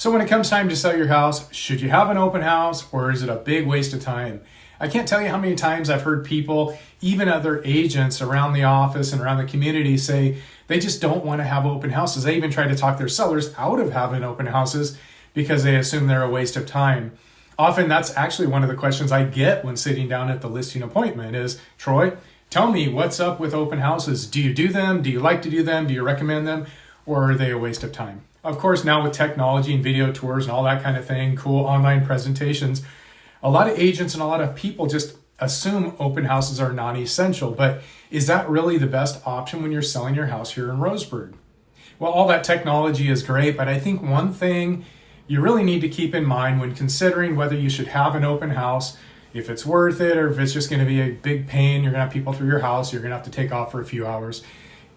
So when it comes time to sell your house, should you have an open house or is it a big waste of time? I can't tell you how many times I've heard people, even other agents around the office and around the community, say they just don't want to have open houses. They even try to talk their sellers out of having open houses because they assume they're a waste of time. Often that's actually one of the questions I get when sitting down at the listing appointment is, Troy, tell me what's up with open houses. Do you do them? Do you like to do them? Do you recommend them? Or are they a waste of time? Of course, now with technology and video tours and all that kind of thing, cool online presentations, a lot of agents and a lot of people just assume open houses are non-essential. But is that really the best option when you're selling your house here in Roseburg? Well, all that technology is great, but I think one thing you really need to keep in mind when considering whether you should have an open house, if it's worth it or if it's just going to be a big pain, you're going to have people through your house, you're going to have to take off for a few hours,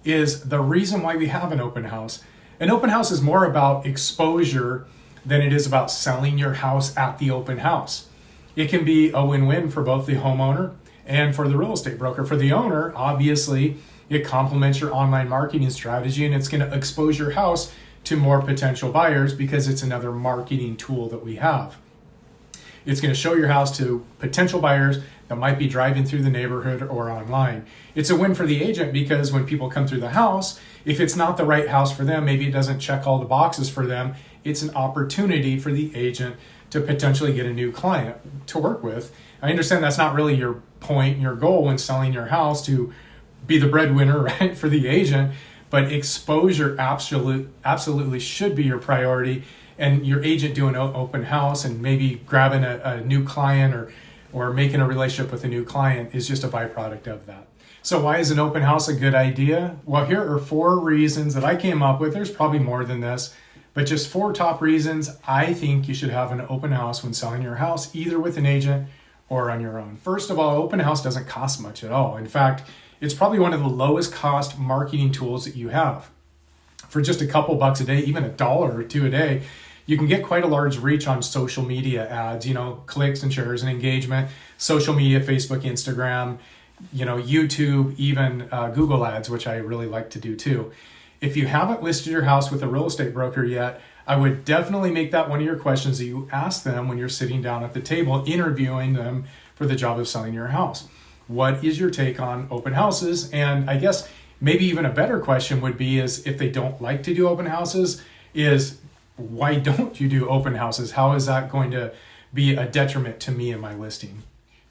is the reason why we have an open house. An open house is more about exposure than it is about selling your house at the open house. It can be a win-win for both the homeowner and for the real estate broker. For the owner, obviously, it complements your online marketing strategy and it's going to expose your house to more potential buyers because it's another marketing tool that we have. It's going to show your house to potential buyers that might be driving through the neighborhood or online. It's a win for the agent because when people come through the house, if it's not the right house for them, maybe it doesn't check all the boxes for them, it's an opportunity for the agent to potentially get a new client to work with. I understand that's not really your point, your goal when selling your house to be the breadwinner, right, for the agent, but exposure absolutely should be your priority. And your agent doing an open house and maybe grabbing a new client or making a relationship with a new client is just a byproduct of that. So why is an open house a good idea? Well, here are 4 reasons that I came up with. There's probably more than this, but just 4 top reasons I think you should have an open house when selling your house, either with an agent or on your own. First of all, open house doesn't cost much at all. In fact, it's probably one of the lowest cost marketing tools that you have. For just a couple bucks a day, even $1 or $2 a day, you can get quite a large reach on social media ads, clicks and shares and engagement, social media, Facebook, Instagram, YouTube, even Google ads, which I really like to do too. If you haven't listed your house with a real estate broker yet, I would definitely make that one of your questions that you ask them when you're sitting down at the table, interviewing them for the job of selling your house. What is your take on open houses? And I guess maybe even a better question would be is if they don't like to do open houses, is why don't you do open houses? How is that going to be a detriment to me in my listing?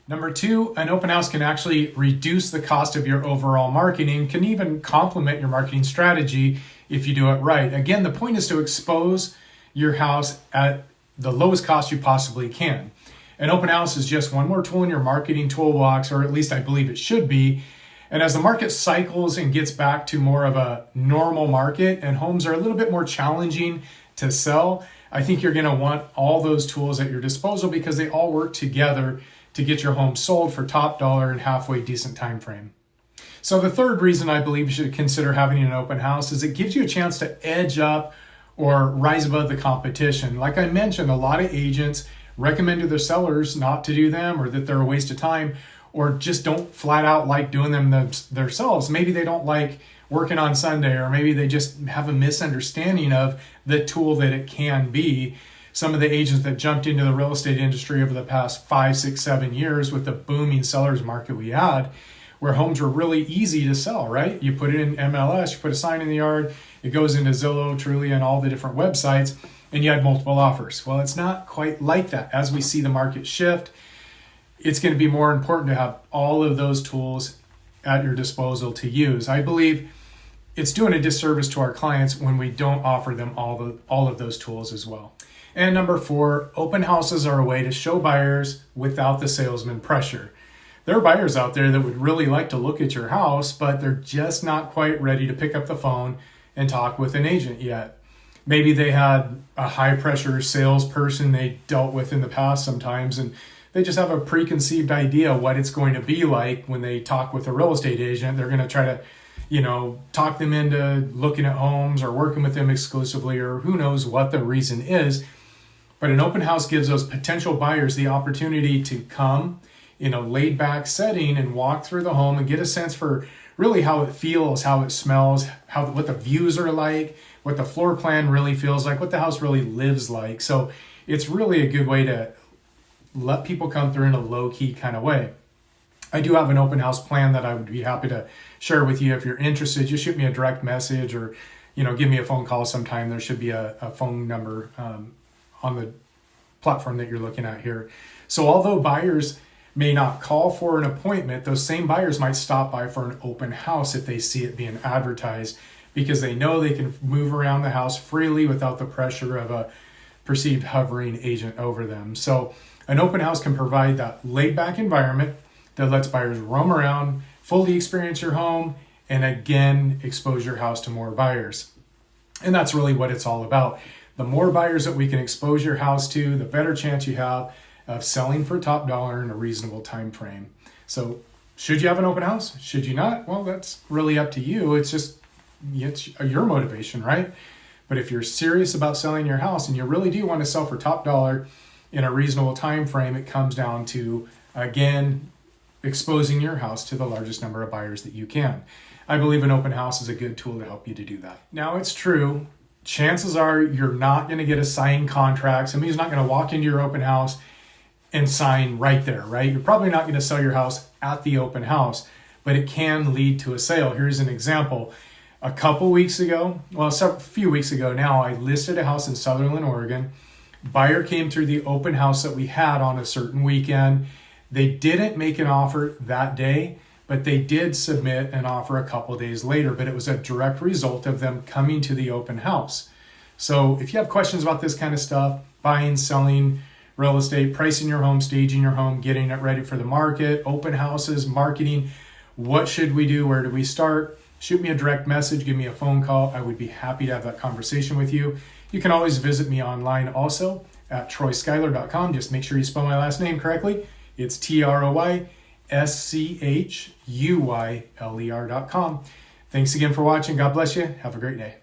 Number 2, an open house can actually reduce the cost of your overall marketing, can even complement your marketing strategy if you do it right. Again, the point is to expose your house at the lowest cost you possibly can. An open house is just one more tool in your marketing toolbox, or at least I believe it should be. And as the market cycles and gets back to more of a normal market and homes are a little bit more challenging to sell, I think you're going to want all those tools at your disposal because they all work together to get your home sold for top dollar and halfway decent time frame. So the third reason I believe you should consider having an open house is it gives you a chance to edge up or rise above the competition. Like I mentioned, a lot of agents recommend to their sellers not to do them or that they're a waste of time or just don't flat out like doing them themselves. Maybe they don't like working on Sunday, or maybe they just have a misunderstanding of the tool that it can be. Some of the agents that jumped into the real estate industry over the past 5, 6, 7 years with the booming sellers market we had, where homes were really easy to sell, right? You put it in MLS, you put a sign in the yard, it goes into Zillow, Trulia, and all the different websites, and you had multiple offers. Well, it's not quite like that. As we see the market shift, it's going to be more important to have all of those tools at your disposal to use. I believe it's doing a disservice to our clients when we don't offer them all of those tools as well. And number 4, open houses are a way to show buyers without the salesman pressure. There are buyers out there that would really like to look at your house, but they're just not quite ready to pick up the phone and talk with an agent yet. Maybe they had a high pressure salesperson they dealt with in the past sometimes, and they just have a preconceived idea what it's going to be like when they talk with a real estate agent. They're going to try to, talk them into looking at homes or working with them exclusively, or who knows what the reason is. But an open house gives those potential buyers the opportunity to come in a laid back setting and walk through the home and get a sense for really how it feels, how it smells, what the views are like, what the floor plan really feels like, what the house really lives like. So it's really a good way to let people come through in a low-key kind of way. I do have an open house plan that I would be happy to share with you. If you're interested, just shoot me a direct message or, give me a phone call sometime. There should be a phone number on the platform that you're looking at here. So although buyers may not call for an appointment, those same buyers might stop by for an open house if they see it being advertised, because they know they can move around the house freely without the pressure of a perceived hovering agent over them. So an open house can provide that laid-back environment that lets buyers roam around, fully experience your home, and again, expose your house to more buyers. And that's really what it's all about. The more buyers that we can expose your house to, the better chance you have of selling for top dollar in a reasonable time frame. So should you have an open house? Should you not? Well, that's really up to you. It's your motivation, right? But if you're serious about selling your house and you really do want to sell for top dollar in a reasonable time frame, it comes down to, again, exposing your house to the largest number of buyers that you can. I believe an open house is a good tool to help you to do that. Now, it's true, chances are you're not going to get a signed contract. Somebody's not going to walk into your open house and sign right there, right? You're probably not going to sell your house at the open house, but it can lead to a sale. Here's an example. A few weeks ago now, I listed a house in Sutherland, Oregon. Buyer came through the open house that we had on a certain weekend. They didn't make an offer that day, but they did submit an offer a couple days later, but it was a direct result of them coming to the open house. So if you have questions about this kind of stuff, buying, selling, real estate, pricing your home, staging your home, getting it ready for the market, open houses, marketing, what should we do? Where do we start? Shoot me a direct message, give me a phone call. I would be happy to have that conversation with you. You can always visit me online also at troyschuyler.com. Just make sure you spell my last name correctly. It's TROYSCHUYLER.com. Thanks again for watching. God bless you. Have a great day.